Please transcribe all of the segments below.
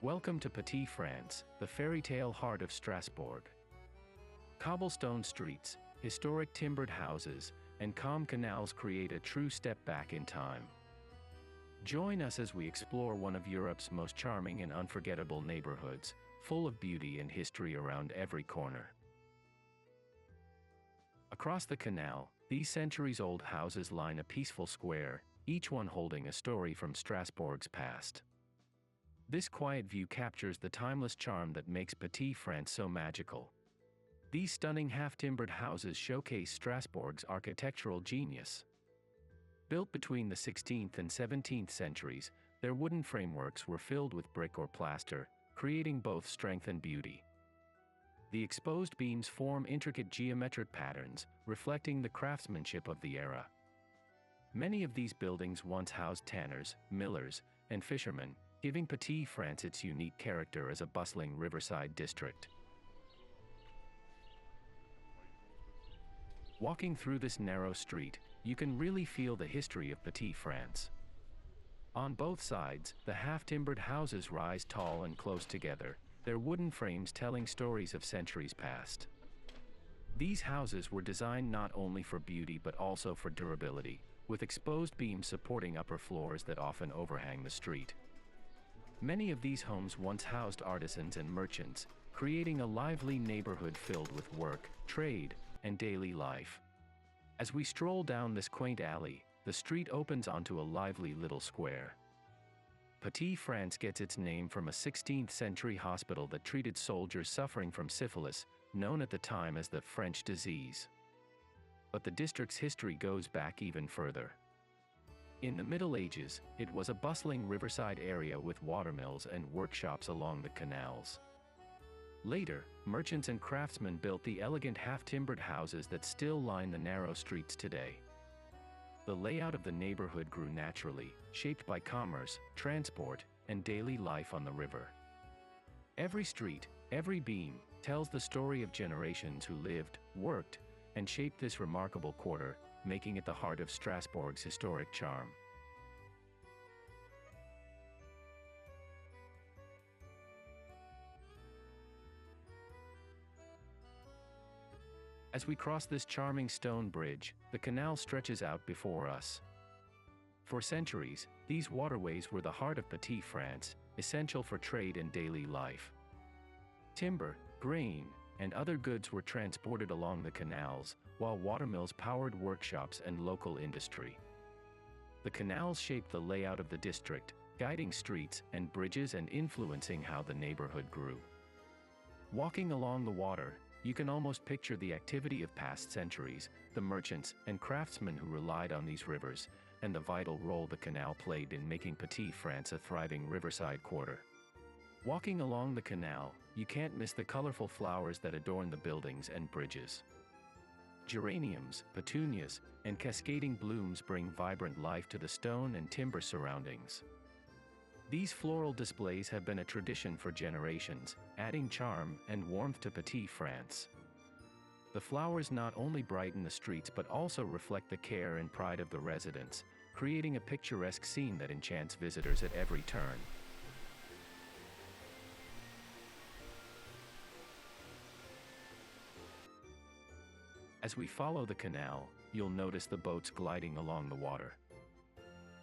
Welcome to Petite France, the fairy tale heart of Strasbourg. Cobblestone streets, historic timbered houses, and calm canals create a true step back in time. Join us as we explore one of Europe's most charming and unforgettable neighborhoods, full of beauty and history around every corner. Across the canal, these centuries-old houses line a peaceful square, each one holding a story from Strasbourg's past. This quiet view captures the timeless charm that makes Petite France so magical. These stunning half-timbered houses showcase Strasbourg's architectural genius. Built between the 16th and 17th centuries, their wooden frameworks were filled with brick or plaster, creating both strength and beauty. The exposed beams form intricate geometric patterns, reflecting the craftsmanship of the era. Many of these buildings once housed tanners, millers, and fishermen, giving Petite France its unique character as a bustling riverside district. Walking through this narrow street, you can really feel the history of Petite France. On both sides, the half-timbered houses rise tall and close together, their wooden frames telling stories of centuries past. These houses were designed not only for beauty but also for durability, with exposed beams supporting upper floors that often overhang the street. Many of these homes once housed artisans and merchants, creating a lively neighborhood filled with work, trade, and daily life. As we stroll down this quaint alley, the street opens onto a lively little square. Petite France gets its name from a 16th-century hospital that treated soldiers suffering from syphilis, known at the time as the French disease. But the district's history goes back even further. In the Middle Ages, it was a bustling riverside area with watermills and workshops along the canals. Later, merchants and craftsmen built the elegant half-timbered houses that still line the narrow streets today. The layout of the neighborhood grew naturally, shaped by commerce, transport, and daily life on the river. Every street, every beam, tells the story of generations who lived, worked, and shaped this remarkable quarter, making it the heart of Strasbourg's historic charm. As we cross this charming stone bridge, the canal stretches out before us. For centuries, these waterways were the heart of Petite France, essential for trade and daily life. Timber, grain, and other goods were transported along the canals, while watermills powered workshops and local industry. The canals shaped the layout of the district, guiding streets and bridges and influencing how the neighborhood grew. Walking along the water, you can almost picture the activity of past centuries, the merchants and craftsmen who relied on these rivers, and the vital role the canal played in making Petite France a thriving riverside quarter. Walking along the canal, you can't miss the colorful flowers that adorn the buildings and bridges. Geraniums, petunias, and cascading blooms bring vibrant life to the stone and timber surroundings. These floral displays have been a tradition for generations, adding charm and warmth to Petite France. The flowers not only brighten the streets but also reflect the care and pride of the residents, creating a picturesque scene that enchants visitors at every turn. As we follow the canal, you'll notice the boats gliding along the water.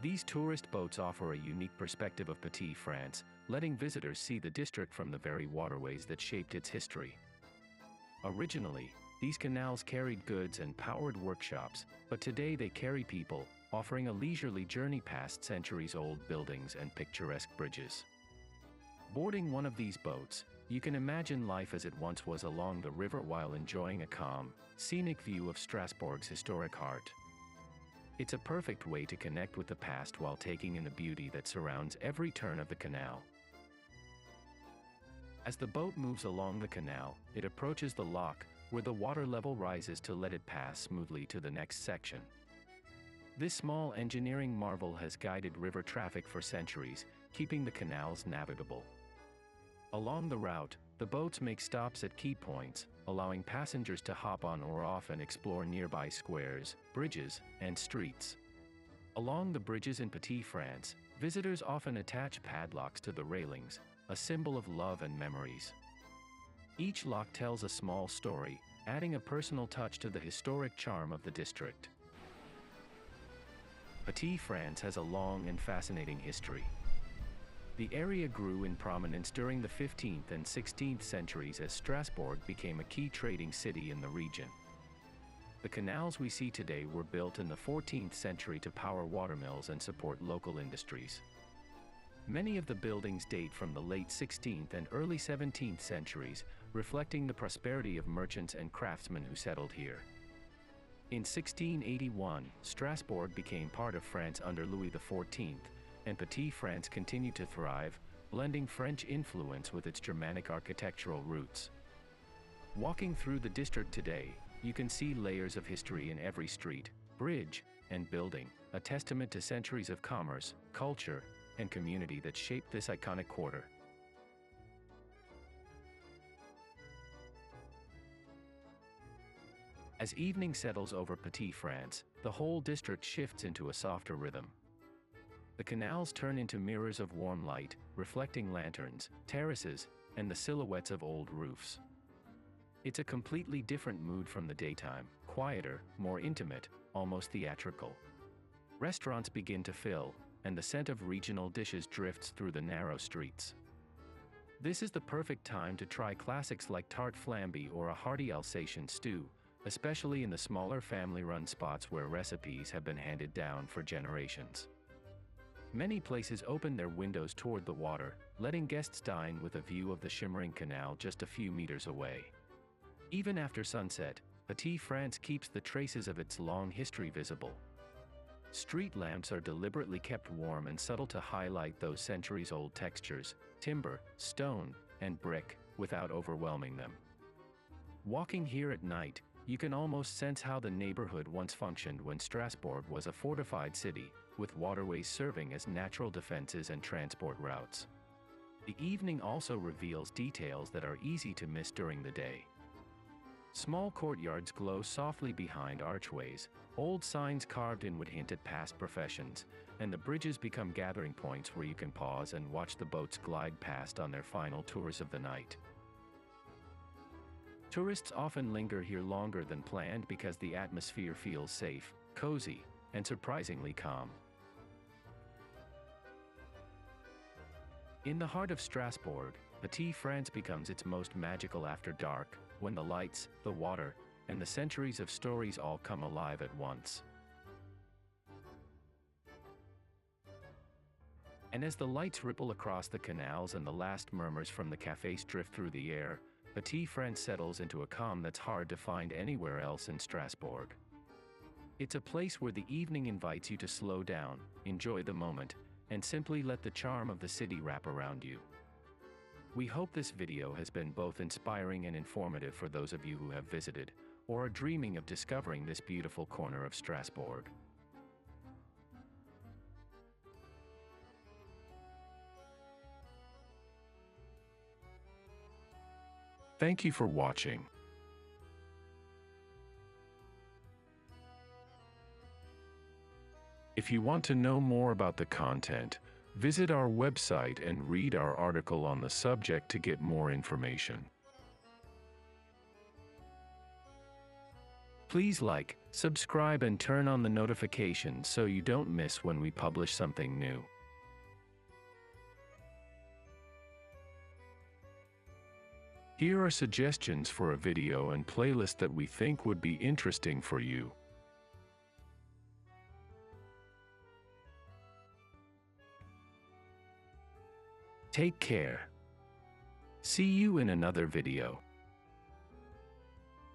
These tourist boats offer a unique perspective of Petite France, letting visitors see the district from the very waterways that shaped its history. Originally, these canals carried goods and powered workshops, but today they carry people, offering a leisurely journey past centuries-old buildings and picturesque bridges. Boarding one of these boats, you can imagine life as it once was along the river while enjoying a calm, scenic view of Strasbourg's historic heart. It's a perfect way to connect with the past while taking in the beauty that surrounds every turn of the canal. As the boat moves along the canal, it approaches the lock, where the water level rises to let it pass smoothly to the next section. This small engineering marvel has guided river traffic for centuries, keeping the canals navigable. Along the route, the boats make stops at key points, allowing passengers to hop on or off and explore nearby squares, bridges, and streets. Along the bridges in Petite France, visitors often attach padlocks to the railings, a symbol of love and memories. Each lock tells a small story, adding a personal touch to the historic charm of the district. Petite France has a long and fascinating history. The area grew in prominence during the 15th and 16th centuries as Strasbourg became a key trading city in the region. The canals we see today were built in the 14th century to power watermills and support local industries. Many of the buildings date from the late 16th and early 17th centuries, reflecting the prosperity of merchants and craftsmen who settled here. In 1681, Strasbourg became part of France under Louis XIV, and Petite France continued to thrive, blending French influence with its Germanic architectural roots. Walking through the district today, you can see layers of history in every street, bridge, and building, a testament to centuries of commerce, culture, and community that shaped this iconic quarter. As evening settles over Petite France, the whole district shifts into a softer rhythm. The canals turn into mirrors of warm light, reflecting lanterns, terraces, and the silhouettes of old roofs. It's a completely different mood from the daytime, quieter, more intimate, almost theatrical. Restaurants begin to fill, and the scent of regional dishes drifts through the narrow streets. This is the perfect time to try classics like tarte flambe or a hearty Alsatian stew, especially in the smaller family-run spots where recipes have been handed down for generations. Many places open their windows toward the water, letting guests dine with a view of the shimmering canal just a few meters away. Even after sunset, Petite France keeps the traces of its long history visible. Street lamps are deliberately kept warm and subtle to highlight those centuries-old textures, timber, stone, and brick, without overwhelming them. Walking here at night, you can almost sense how the neighborhood once functioned when Strasbourg was a fortified city, with waterways serving as natural defenses and transport routes. The evening also reveals details that are easy to miss during the day. Small courtyards glow softly behind archways, old signs carved in would hint at past professions, and the bridges become gathering points where you can pause and watch the boats glide past on their final tours of the night. Tourists often linger here longer than planned because the atmosphere feels safe, cozy, and surprisingly calm. In the heart of Strasbourg, Petite France becomes its most magical after dark, when the lights, the water, and the centuries of stories all come alive at once. And as the lights ripple across the canals and the last murmurs from the cafes drift through the air, Petite France settles into a calm that's hard to find anywhere else in Strasbourg. It's a place where the evening invites you to slow down, enjoy the moment, and simply let the charm of the city wrap around you. We hope this video has been both inspiring and informative for those of you who have visited, or are dreaming of discovering this beautiful corner of Strasbourg. Thank you for watching. If you want to know more about the content, visit our website and read our article on the subject to get more information. Please like, subscribe, and turn on the notifications so you don't miss when we publish something new. Here are suggestions for a video and playlist that we think would be interesting for you. Take care. See you in another video.